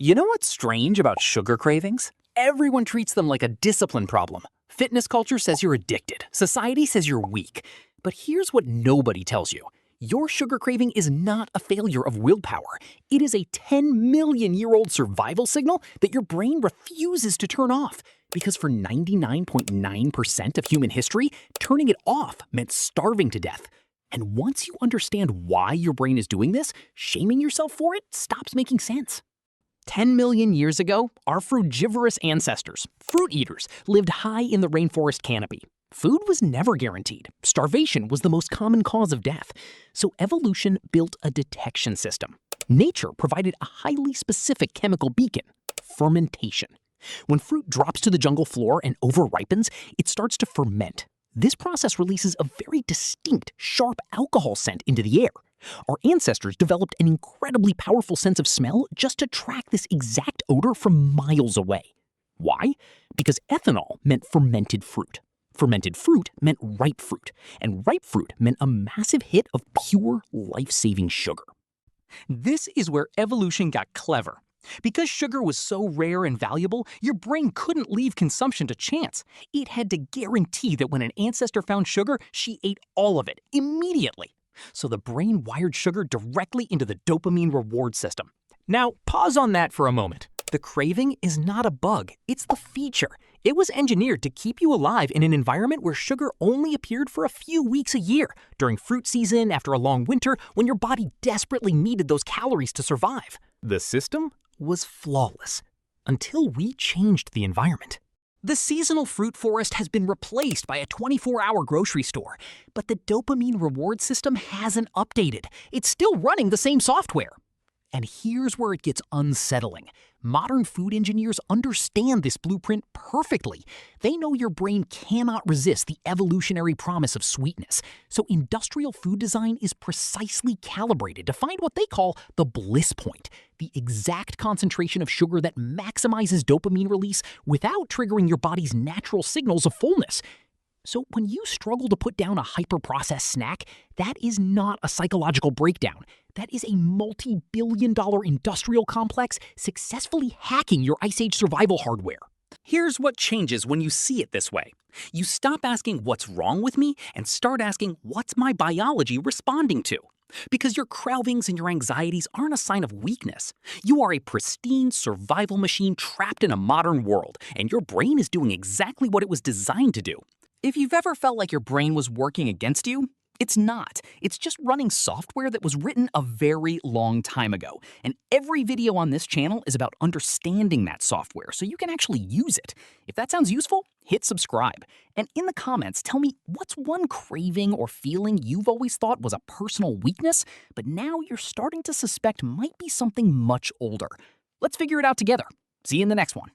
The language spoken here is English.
You know what's strange about sugar cravings? Everyone treats them like a discipline problem. Fitness culture says you're addicted. Society says you're weak. But here's what nobody tells you. Your sugar craving is not a failure of willpower. It is a 10 million year old survival signal that your brain refuses to turn off. Because for 99.9% of human history, turning it off meant starving to death. And once you understand why your brain is doing this, shaming yourself for it stops making sense. 10 million years ago, our frugivorous ancestors, fruit eaters, lived high in the rainforest canopy. Food was never guaranteed. Starvation was the most common cause of death. So evolution built a detection system. Nature provided a highly specific chemical beacon: fermentation. When fruit drops to the jungle floor and overripens, it starts to ferment. This process releases a very distinct, sharp alcohol scent into the air. Our ancestors developed an incredibly powerful sense of smell just to track this exact odor from miles away. Why? Because ethanol meant fermented fruit. Fermented fruit meant ripe fruit, and ripe fruit meant a massive hit of pure, life-saving sugar. This is where evolution got clever. Because sugar was so rare and valuable, your brain couldn't leave consumption to chance. It had to guarantee that when an ancestor found sugar, she ate all of it immediately. So the brain wired sugar directly into the dopamine reward system. Now, pause on that for a moment. The craving is not a bug, it's the feature. It was engineered to keep you alive in an environment where sugar only appeared for a few weeks a year, during fruit season, after a long winter, when your body desperately needed those calories to survive. The system was flawless, until we changed the environment. The seasonal fruit forest has been replaced by a 24-hour grocery store, but the dopamine reward system hasn't updated. It's still running the same software. And here's where it gets unsettling. Modern food engineers understand this blueprint perfectly. They know your brain cannot resist the evolutionary promise of sweetness. So industrial food design is precisely calibrated to find what they call the bliss point, the exact concentration of sugar that maximizes dopamine release without triggering your body's natural signals of fullness. So when you struggle to put down a hyper-processed snack, that is not a psychological breakdown. That is a multi-billion-dollar industrial complex successfully hacking your Ice Age survival hardware. Here's what changes when you see it this way. You stop asking what's wrong with me and start asking what's my biology responding to. Because your cravings and your anxieties aren't a sign of weakness. You are a pristine survival machine trapped in a modern world, and your brain is doing exactly what it was designed to do. If you've ever felt like your brain was working against you, it's not. It's just running software that was written a very long time ago. And every video on this channel is about understanding that software so you can actually use it. If that sounds useful, hit subscribe. And in the comments, tell me what's one craving or feeling you've always thought was a personal weakness, but now you're starting to suspect might be something much older. Let's figure it out together. See you in the next one.